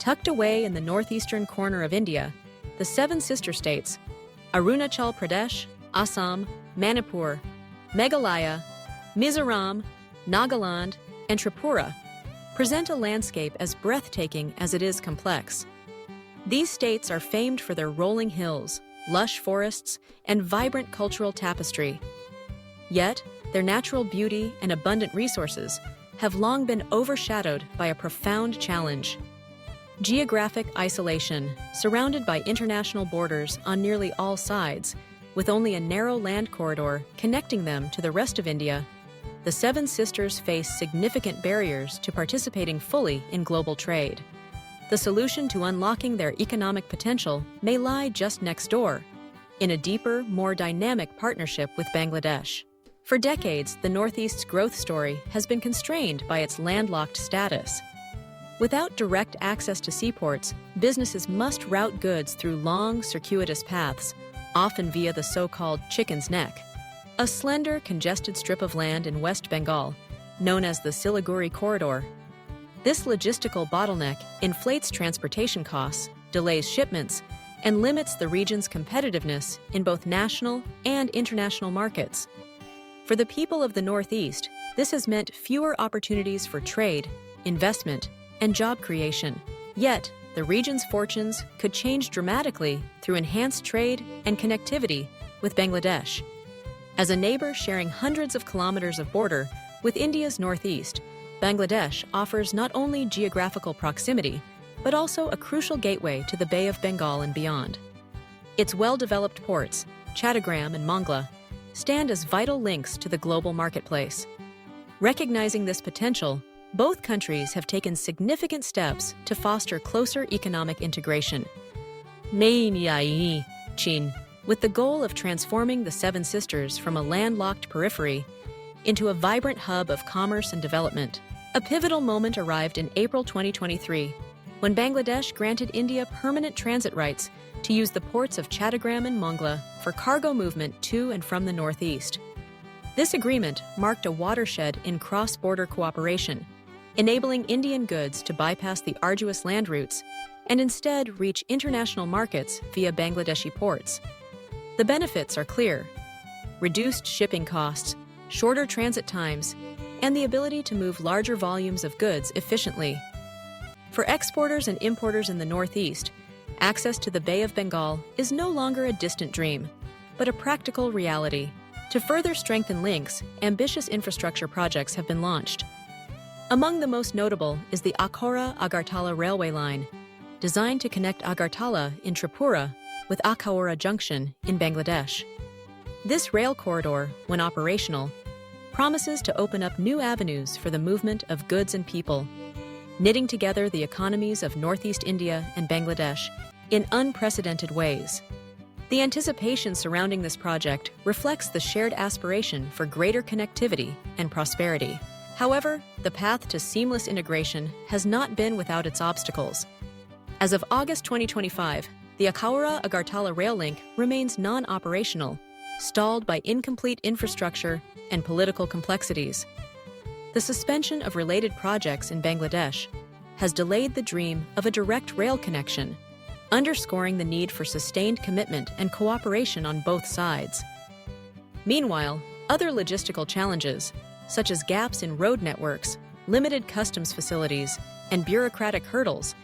Tucked away in the northeastern corner of India, the seven sister states, Arunachal Pradesh, Assam, Manipur, Meghalaya, Mizoram, Nagaland, and Tripura, present a landscape as breathtaking as it is complex. These states are famed for their rolling hills, lush forests, and vibrant cultural tapestry. Yet, their natural beauty and abundant resources have long been overshadowed by a profound challenge: geographic isolation, surrounded by international borders on nearly all sides, with only a narrow land corridor connecting them to the rest of India. The Seven Sisters face significant barriers to participating fully in global trade. The solution to unlocking their economic potential may lie just next door, in a deeper, more dynamic partnership with Bangladesh. For decades, the Northeast's growth story has been constrained by its landlocked status. Without direct access to seaports, businesses must route goods through long, circuitous paths, often via the so-called chicken's neck, a slender, congested strip of land in West Bengal, known as the Siliguri Corridor. This logistical bottleneck inflates transportation costs, delays shipments, and limits the region's competitiveness in both national and international markets. For the people of the Northeast, this has meant fewer opportunities for trade, investment, and job creation. Yet, the region's fortunes could change dramatically through enhanced trade and connectivity with Bangladesh. As a neighbor sharing hundreds of kilometers of border with India's northeast, Bangladesh offers not only geographical proximity, but also a crucial gateway to the Bay of Bengal and beyond. Its well-developed ports, Chattogram and Mongla, stand as vital links to the global marketplace. Recognizing this potential, both countries have taken significant steps to foster closer economic integration. With the goal of transforming the Seven Sisters from a landlocked periphery into a vibrant hub of commerce and development. A pivotal moment arrived in April 2023, when Bangladesh granted India permanent transit rights to use the ports of Chattogram and Mongla for cargo movement to and from the Northeast. This agreement marked a watershed in cross-border cooperation, enabling Indian goods to bypass the arduous land routes and instead reach international markets via Bangladeshi ports. The benefits are clear: reduced shipping costs, shorter transit times, and the ability to move larger volumes of goods efficiently. For exporters and importers in the Northeast, access to the Bay of Bengal is no longer a distant dream, but a practical reality. To further strengthen links, ambitious infrastructure projects have been launched. Among the most notable is the Akhora-Agartala railway line, designed to connect Agartala in Tripura with Akhora Junction in Bangladesh. This rail corridor, when operational, promises to open up new avenues for the movement of goods and people, knitting together the economies of Northeast India and Bangladesh in unprecedented ways. The anticipation surrounding this project reflects the shared aspiration for greater connectivity and prosperity. However, the path to seamless integration has not been without its obstacles. As of August 2025, the Akhora-Agartala rail link remains non-operational, stalled by incomplete infrastructure and political complexities. The suspension of related projects in Bangladesh has delayed the dream of a direct rail connection, underscoring the need for sustained commitment and cooperation on both sides. Meanwhile, other logistical challenges, such as gaps in road networks, limited customs facilities, and bureaucratic hurdles,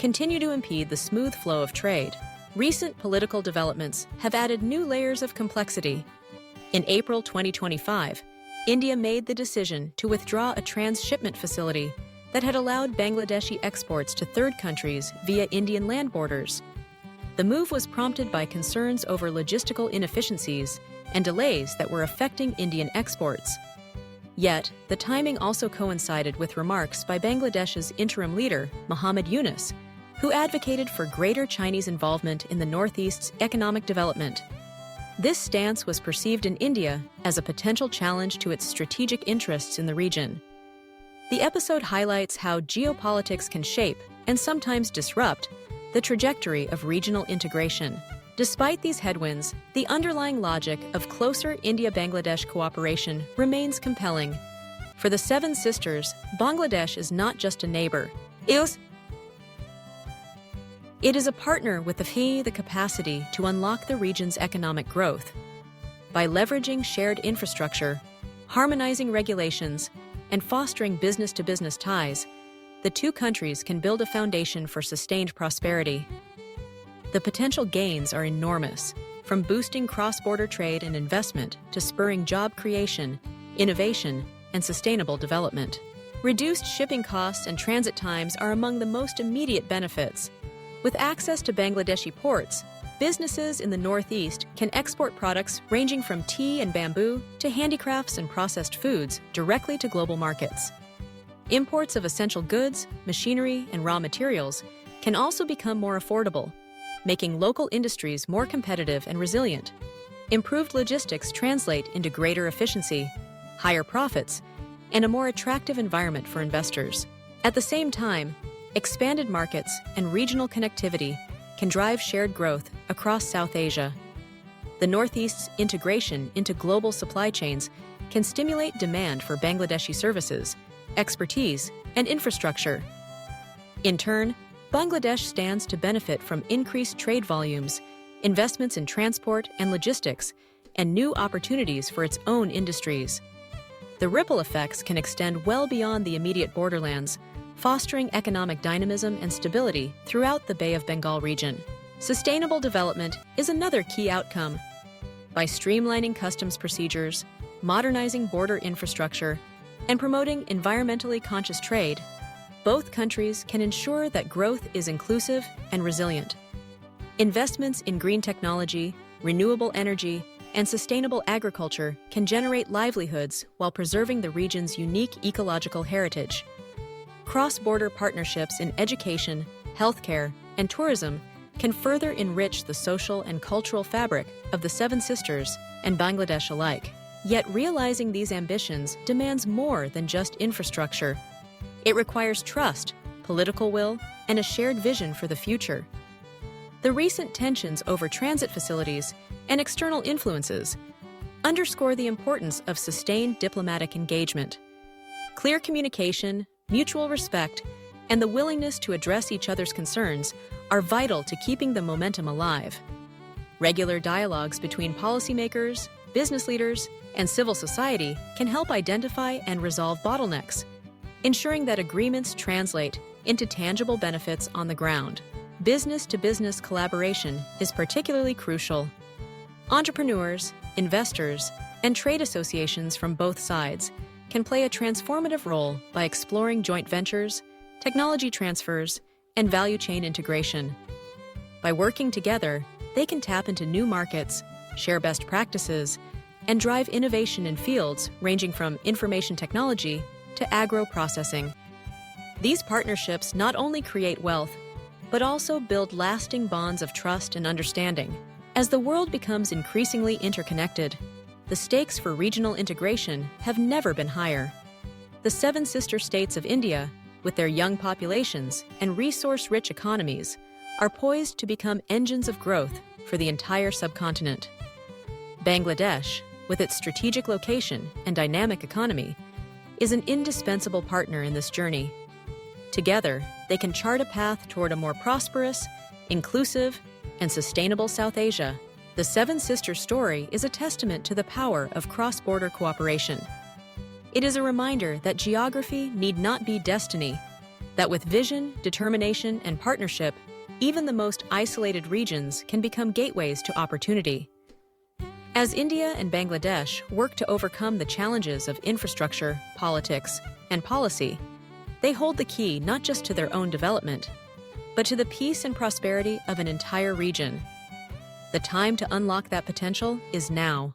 continue to impede the smooth flow of trade. Recent political developments have added new layers of complexity. In April 2025, India made the decision to withdraw a transshipment facility that had allowed Bangladeshi exports to third countries via Indian land borders. The move was prompted by concerns over logistical inefficiencies and delays that were affecting Indian exports. Yet, the timing also coincided with remarks by Bangladesh's interim leader, Muhammad Yunus, who advocated for greater Chinese involvement in the Northeast's economic development. This stance was perceived in India as a potential challenge to its strategic interests in the region. The episode highlights how geopolitics can shape, and sometimes disrupt, the trajectory of regional integration. Despite these headwinds, the underlying logic of closer India-Bangladesh cooperation remains compelling. For the Seven Sisters, Bangladesh is not just a neighbor. It is a partner with the capacity to unlock the region's economic growth. By leveraging shared infrastructure, harmonizing regulations, and fostering business-to-business ties, the two countries can build a foundation for sustained prosperity. The potential gains are enormous, from boosting cross-border trade and investment to spurring job creation, innovation, and sustainable development. Reduced shipping costs and transit times are among the most immediate benefits. With access to Bangladeshi ports, businesses in the Northeast can export products ranging from tea and bamboo to handicrafts and processed foods directly to global markets. Imports of essential goods, machinery, and raw materials can also become more affordable, making local industries more competitive and resilient. Improved logistics translate into greater efficiency, higher profits, and a more attractive environment for investors. At the same time, expanded markets and regional connectivity can drive shared growth across South Asia. The Northeast's integration into global supply chains can stimulate demand for Bangladeshi services, expertise, and infrastructure. In turn, Bangladesh stands to benefit from increased trade volumes, investments in transport and logistics, and new opportunities for its own industries. The ripple effects can extend well beyond the immediate borderlands, fostering economic dynamism and stability throughout the Bay of Bengal region. Sustainable development is another key outcome. By streamlining customs procedures, modernizing border infrastructure, and promoting environmentally conscious trade, both countries can ensure that growth is inclusive and resilient. Investments in green technology, renewable energy, and sustainable agriculture can generate livelihoods while preserving the region's unique ecological heritage. Cross-border partnerships in education, healthcare, and tourism can further enrich the social and cultural fabric of the Seven Sisters and Bangladesh alike. Yet realizing these ambitions demands more than just infrastructure. It requires trust, political will, and a shared vision for the future. The recent tensions over transit facilities and external influences underscore the importance of sustained diplomatic engagement. Clear communication, mutual respect, and the willingness to address each other's concerns are vital to keeping the momentum alive. Regular dialogues between policymakers, business leaders, and civil society can help identify and resolve bottlenecks, ensuring that agreements translate into tangible benefits on the ground. Business-to-business collaboration is particularly crucial. Entrepreneurs, investors, and trade associations from both sides can play a transformative role by exploring joint ventures, technology transfers, and value chain integration. By working together, they can tap into new markets, share best practices, and drive innovation in fields ranging from information technology to agro-processing. These partnerships not only create wealth, but also build lasting bonds of trust and understanding. As the world becomes increasingly interconnected, the stakes for regional integration have never been higher. The Seven Sister States of India, with their young populations and resource-rich economies, are poised to become engines of growth for the entire subcontinent. Bangladesh, with its strategic location and dynamic economy, is an indispensable partner in this journey. Together, they can chart a path toward a more prosperous, inclusive, and sustainable South Asia. The Seven Sisters story is a testament to the power of cross-border cooperation. It is a reminder that geography need not be destiny, that with vision, determination, and partnership, even the most isolated regions can become gateways to opportunity. As India and Bangladesh work to overcome the challenges of infrastructure, politics, and policy, they hold the key not just to their own development, but to the peace and prosperity of an entire region. The time to unlock that potential is now.